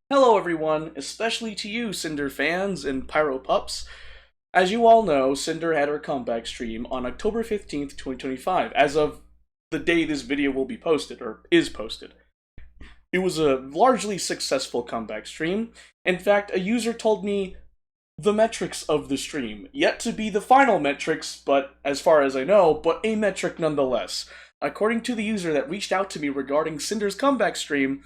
Hello everyone, especially to you Cinder fans and Pyro Pups. As you all know, Cinder had her comeback stream on October 15th, 2025, as of the day this video will be posted, or is posted. It was a largely successful comeback stream. In fact, a user told me the metrics of the stream, yet to be the final metrics, but as far as I know, but a metric nonetheless. According to the user that reached out to me regarding Cinder's comeback stream,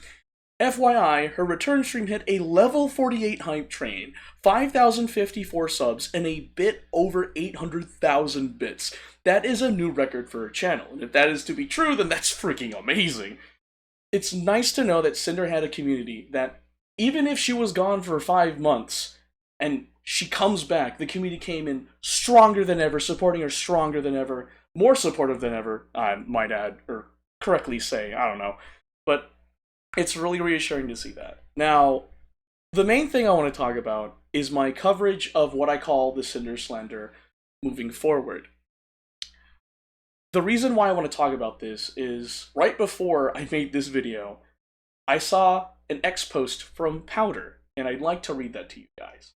FYI, her return stream hit a level 48 hype train, 5,054 subs, and a bit over 800,000 bits. That is a new record for her channel, and if that is to be true, then that's freaking amazing. It's nice to know that Cinder had a community that, even if she was gone for 5 months, and she comes back, the community came in stronger than ever, supporting her stronger than ever, more supportive than ever, I might add, or correctly say, I don't know. But it's really reassuring to see that. Now, the main thing I want to talk about is my coverage of what I call the Cinder slander moving forward. The reason why I want to talk about this is right before I made this video, I saw an X post from Powdur, and I'd like to read that to you guys.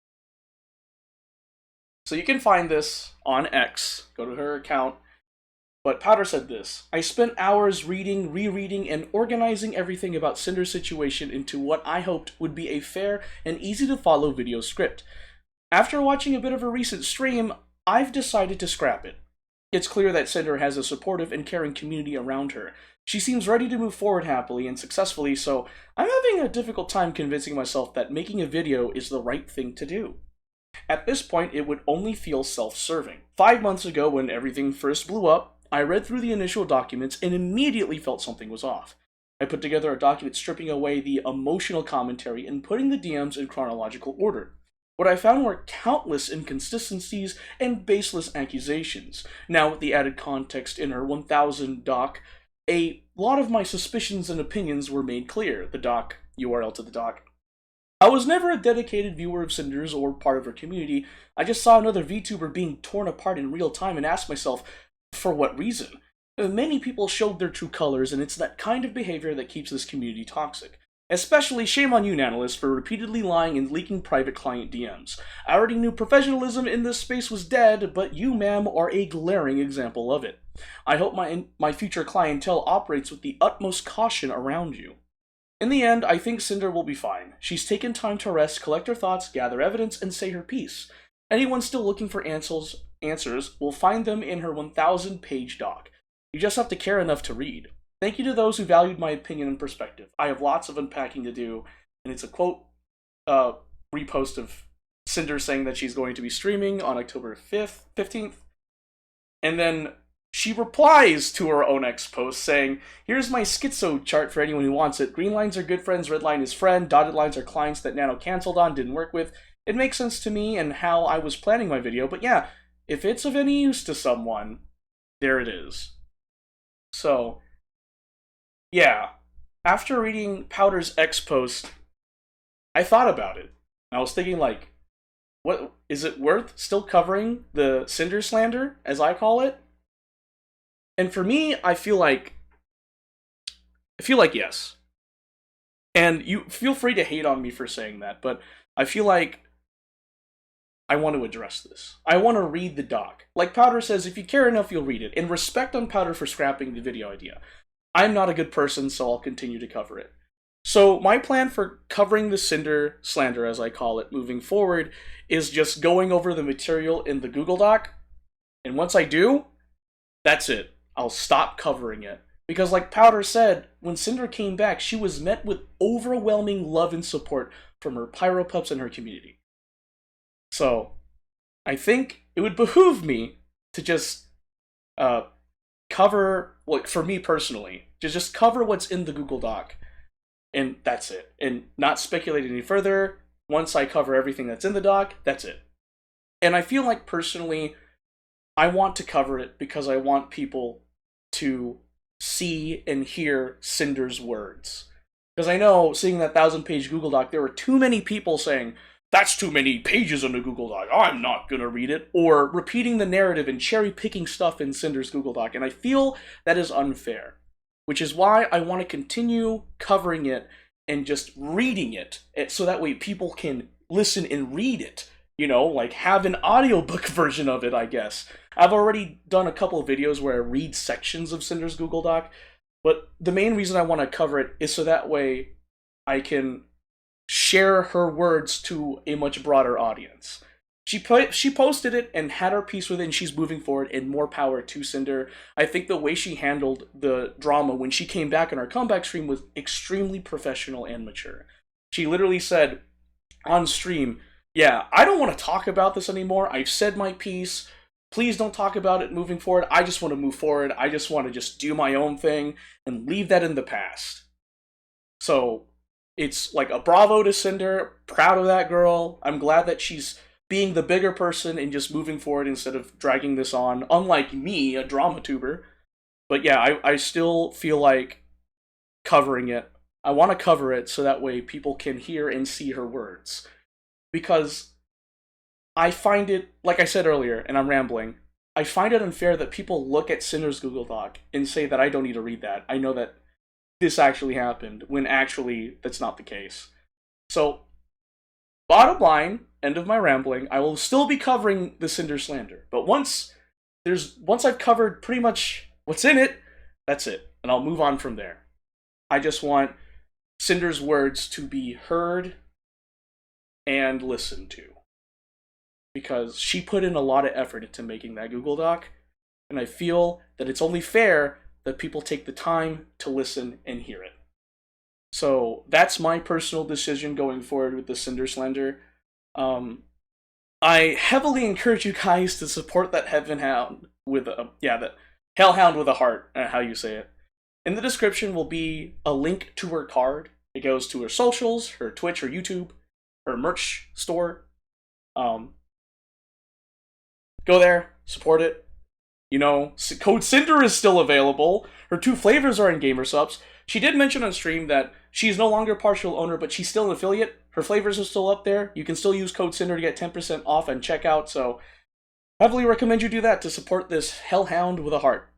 So you can find this on X, go to her account. But Powdur said this: I spent hours reading, rereading, and organizing everything about Cinder's situation into what I hoped would be a fair and easy to follow video script. After watching a bit of a recent stream, I've decided to scrap it. It's clear that Cinder has a supportive and caring community around her. She seems ready to move forward happily and successfully, so I'm having a difficult time convincing myself that making a video is the right thing to do. At this point, it would only feel self-serving. 5 months ago, when everything first blew up, I read through the initial documents and immediately felt something was off. I put together a document stripping away the emotional commentary and putting the DMs in chronological order. What I found were countless inconsistencies and baseless accusations. Now, with the added context in her 1000 doc, a lot of my suspicions and opinions were made clear. The doc, URL to the doc. I was never a dedicated viewer of Cinder's or part of her community. I just saw another VTuber being torn apart in real time and asked myself, for what reason? Many people showed their true colors, and it's that kind of behavior that keeps this community toxic. Especially shame on you, Nanalyst, for repeatedly lying and leaking private client DMs. I already knew professionalism in this space was dead, but you, ma'am, are a glaring example of it. I hope my future clientele operates with the utmost caution around you. In the end, I think Cinder will be fine. She's taken time to rest, collect her thoughts, gather evidence, and say her piece. Anyone still looking for answers will find them in her 1,000-page doc. You just have to care enough to read. Thank you to those who valued my opinion and perspective. I have lots of unpacking to do, and it's a quote repost of Cinder saying that she's going to be streaming on October 15th, and then she replies to her own X post saying, here's my schizo chart for anyone who wants it. Green lines are good friends, red line is friend, dotted lines are clients that Nano canceled on, didn't work with. It makes sense to me and how I was planning my video, but yeah, if it's of any use to someone, there it is. So, yeah, after reading Powdur's X post, I thought about it. I was thinking, like, what is it worth still covering the Cinder slander, as I call it? And for me, I feel like yes. And you feel free to hate on me for saying that, but I feel like I want to address this. I want to read the doc. Like Powdur says, if you care enough, you'll read it. And respect on Powdur for scrapping the video idea. I'm not a good person, so I'll continue to cover it. So my plan for covering the Cinder slander, as I call it, moving forward, is just going over the material in the Google Doc. And once I do, that's it. I'll stop covering it. Because like Powdur said, when Cinder came back, she was met with overwhelming love and support from her Pyro Pups and her community. So, I think it would behoove me to just cover, like, for me personally, to just cover what's in the Google Doc. And that's it. And not speculate any further. Once I cover everything that's in the doc, that's it. And I feel like, personally, I want to cover it because I want people to see and hear Cinder's words. Because I know, seeing that 1,000-page Google Doc, there were too many people saying, that's too many pages on the Google Doc, I'm not gonna read it, or repeating the narrative and cherry-picking stuff in Cinder's Google Doc, and I feel that is unfair. Which is why I want to continue covering it and just reading it, so that way people can listen and read it. You know, like have an audiobook version of it, I guess. I've already done a couple of videos where I read sections of Cinder's Google Doc, but the main reason I want to cover it is so that way I can share her words to a much broader audience. She posted it and had her piece with it, and she's moving forward, and more power to Cinder. I think the way she handled the drama when she came back on our comeback stream was extremely professional and mature. She literally said on stream, yeah, I don't want to talk about this anymore. I've said my piece. Please don't talk about it moving forward. I just want to move forward. I just want to just do my own thing and leave that in the past. So it's like a bravo to Cinder. Proud of that girl. I'm glad that she's being the bigger person and just moving forward instead of dragging this on, unlike me, a drama tuber. But yeah, I still feel like covering it. I want to cover it so that way people can hear and see her words. Because I find it, like I said earlier, and I'm rambling, I find it unfair that people look at Cinder's Google Doc and say that I don't need to read that. I know that this actually happened, when actually that's not the case. So, bottom line, end of my rambling, I will still be covering the Cinder slander. But once I've covered pretty much what's in it, that's it. And I'll move on from there. I just want Cinder's words to be heard and listened to. Because she put in a lot of effort into making that Google Doc, and I feel that it's only fair that people take the time to listen and hear it. So that's my personal decision going forward with the Cinder slander. I heavily encourage you guys to support that hellhound with that hellhound with a heart, how you say it. In the description will be a link to her card. It goes to her socials, her Twitch, her YouTube, her merch store. Go there, support it. You know, code Cinder is still available. Her 2 flavors are in Gamer Subs. She did mention on stream that she's no longer partial owner, but she's still an affiliate. Her flavors are still up there. You can still use code Cinder to get 10% off and checkout, so heavily recommend you do that to support this hellhound with a heart.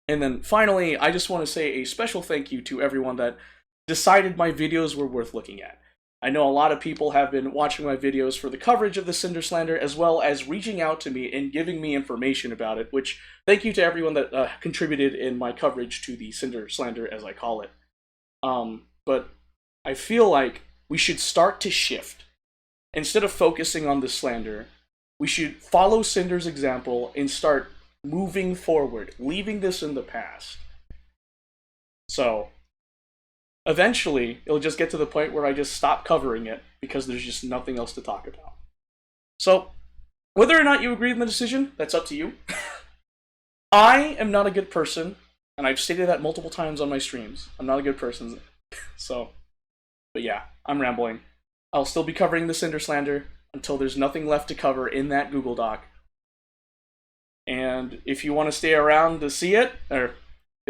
And then finally, I just want to say a special thank you to everyone that decided my videos were worth looking at. I know a lot of people have been watching my videos for the coverage of the Cinder slander, as well as reaching out to me and giving me information about it, which thank you to everyone that contributed in my coverage to the Cinder slander, as I call it. But I feel like we should start to shift. Instead of focusing on the slander, we should follow Cinder's example and start moving forward, leaving this in the past. So eventually, it'll just get to the point where I just stop covering it because there's just nothing else to talk about. So, whether or not you agree with the decision, that's up to you. I am not a good person, and I've stated that multiple times on my streams. I'm not a good person. So, but yeah, I'm rambling. I'll still be covering the Cinder slander until there's nothing left to cover in that Google Doc. And if you want to stay around to see it, or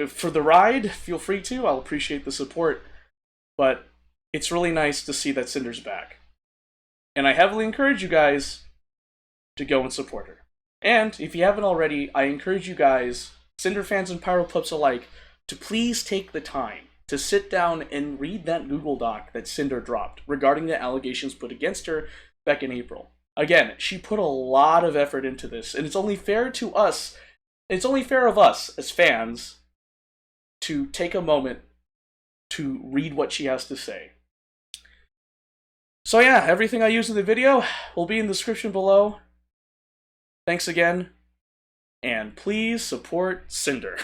for the ride, feel free to. I'll appreciate the support. But it's really nice to see that Cinder's back. And I heavily encourage you guys to go and support her. And if you haven't already, I encourage you guys, Cinder fans and Pyro Pups alike, to please take the time to sit down and read that Google Doc that Cinder dropped regarding the allegations put against her back in April. Again, she put a lot of effort into this, and it's only fair to us, it's only fair of us as fans to take a moment to read what she has to say. So yeah, everything I use in the video will be in the description below. Thanks again, and please support Cinder.